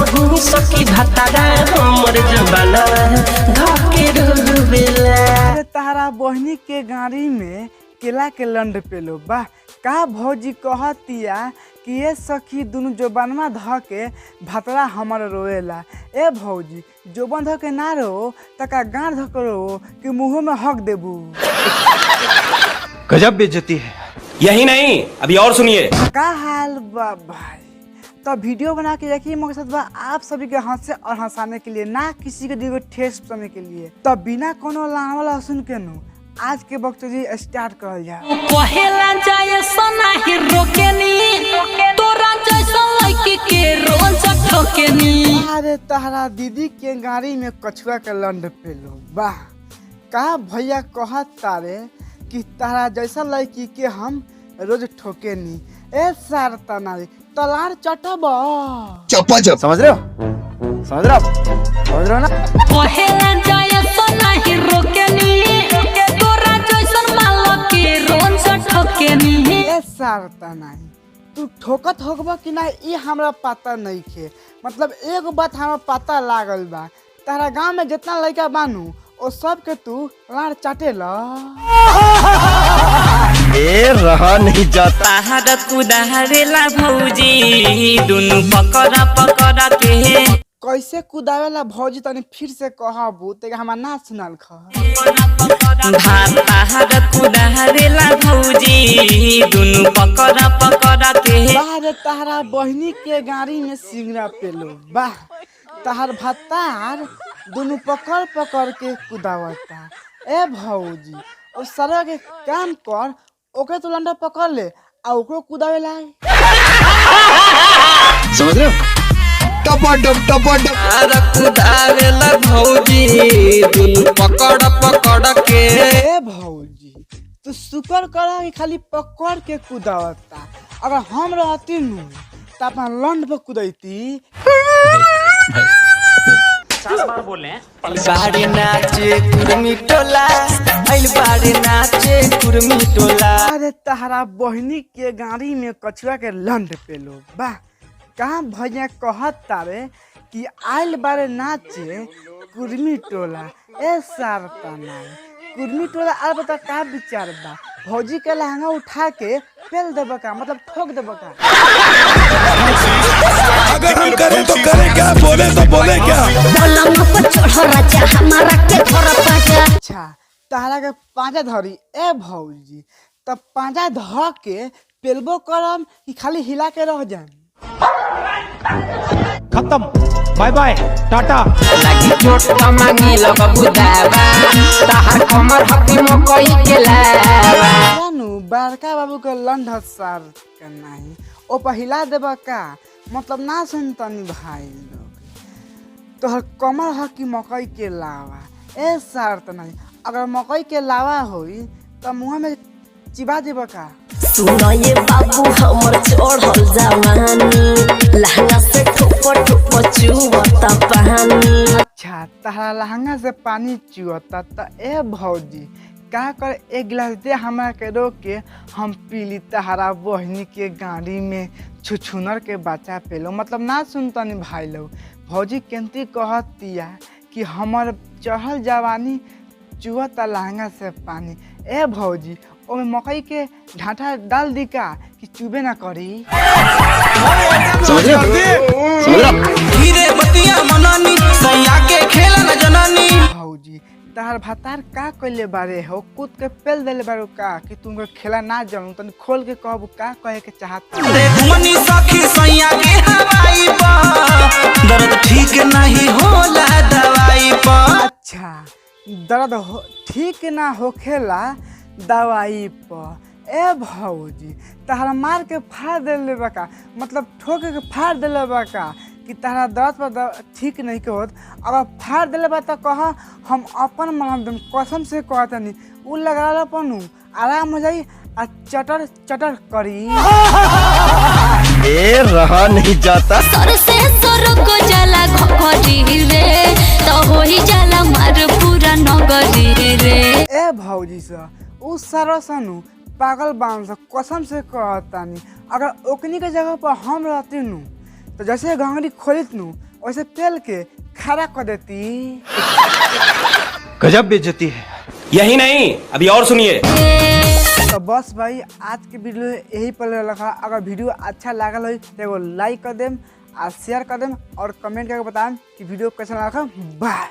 कहीं सखी भतारा हमर जबाना धके रोवेला। तारा बहनी के गाड़ी में केला के लंड पेलो बा का भौजी कहतिया कि ये सखी दुनु जोबनमा ध के भतरा हमर रोएला। ए भौजी जोबन ध के ना रो तका गांड ध के रो कि मुंह में हक देबू। गजब बेइज्जती है। यही नहीं अभी और सुनिए। का हाल बा भाई, तो वीडियो बना के देखिए मकसद बा आप सभी के हंसे और हंसाने के लिए, ना किसी के दिल को ठेस पहुंचाने के लिए। तो बिना कोनो लावला सुन के नु आज के वक्त जी स्टार्ट करल जाए। पहला जाय सना ही रोकेनी तोरा जैसा लड़की के रोज ठोकेनी। अरे तारा दीदी के गाड़ी में कछुआ के लंड पेलो वाह का भैया कहत तारे कि तारा जैसा लड़की के हम रोज ठोकेनी। ए सार तनाई तलार चटब चप्पा चप समझ रहे हो ना। पहला जाय सना ही रोकेनी तोरा जैसा माल के रोज ठोकेनी। ए सार तनाई तू ठोकत होगबा कि ना ये हमरा पता नहीं खे, मतलब एगो बात हमरा पता लागल बा तारा गांव में जितना लड़का बानू ओ सब के तू लाड़ चाटे ला। ए रहा नहीं जाता। हर कुदारेला भौजी दुनु पकड़ा पकड़ा के। कैसे कुदावेला भौजी तनी फिर से कहबू ते हमरा ना सुनाल ख। हर कुदारेला भौजी दुनु पकड़ा पकड़ा के। बाहर तारा बहनी के गाड़ी में सिंगरा पेलो वाह तार भत्तार दोनों पकड़ पकड़ के कुदावता। ए भौजी और सारा के काम कर ओके तो लंडा पकड़ ले आ ओकरो कुदावे ला। समझ रहे हो? टपटप हर कुदारेला भौजी दुनु पकड़ा पकड़ा के। ए भौजी तू शुक्र कर कि खाली पकड़ के कुदावता, अगर हम रहती नु त अपना लंड पर कुदैती। बाड़े नाचे कुर्मी टोला आइल बाड़े नाचे कुर्मी टोला। अरे तारा बहनी के गाड़ी में कछुआ के लंड पेलो वाह कहाँ भैया कहत तारे कि आइल बारे नाचे कुर्मी टोला। ए सार तना कुर्मी टोला आ बता का विचार बा भौजी के लहंगा उठा के पेल देबा का मतलब ठोक देबा का। अगर हम करें तो करें क्या, बोले तो बोले क्या। अच्छा तारा के पांजा धरी ए भौजी तब पांजा ध के पेलबो करम कि खाली हिला के रह जाए। खत्म बाय बाय टाटा। लगी चोट मांगी लग बुदावा ताहर कमर हकी मकई के लावा। जानू बड़का बाबू के लंड सार के नहीं ओ पहिला देबा का मतलब ना सुनतनी भाई लोग तोहर कमर हकी मकई के लावा। ए सार त नहीं अगर मकई के लावा होई त मुंह में चिबा देबा का। सुनो ये बाबू हमर चढ़ल जवानी लहंगा से ठोप ठोप चुवता पानी। अच्छा तारा लहंगा से पानी चुअता त ए भौजी का कर एक गिलास दे हमरा के रोक के हम पीली तारा बहनी के गाड़ी में छुछुनर के बच्चा पेलो मतलब ना सुनतनी भाई लोग। भौजी केंती कहतिया कि हमर चढ़ल जवानी चुअता लहंगा से पानी। ए भौजी ओमे मकई के ढाठा डाल दी का कि चुबे ना करी। समझ रहे हो? धीरे बतिया मनानी सैया के खेला न जनानी। भौजी तार भतार का कइले बारे हो कूद के पेल देले बारो का कि तुमको खेला ना जानू तनी खोल के कहबू का कहे के चाहता। देखमनी सखी सैया के हवाई पा दर्द ठीक नहीं होला दवाई पा। अच्छा दर्द हो ठीक ना होखेला दवाई पर। ए भौजी तारा मार के फाड़ देले बा का मतलब ठोक के फाड़ देले बा का कि तारा दर्द पर ठीक नहीं के होत अगर फाड़ देले बा त कह हम अपन मरम कसम से कहतनी उ लगाला पनु आराम हो जाई आ चटर चटर करी। ए रहा नहीं जाता। सर से सर को जाला घोघरी रे तो होई जाला मार पूरा नगरी रे। ए भौजी सा उ सरसनु पागल बांध कसम से कहतानी अगर ओकनी के जगह पर हम रहती नु तो जैसे घंगरी खोलित नु वैसे पेल के खड़ा कर देती। गजब बेइज्जती है। यही नहीं, अभी और सुनिए। तो बस भाई आज के वीडियो यही पर रखा। अगर वीडियो अच्छा लागल हो तो एगो लाइक कर देम और शेयर कर देम और कमेंट करके बताएं कि वीडियो कैसा लगा। बाय।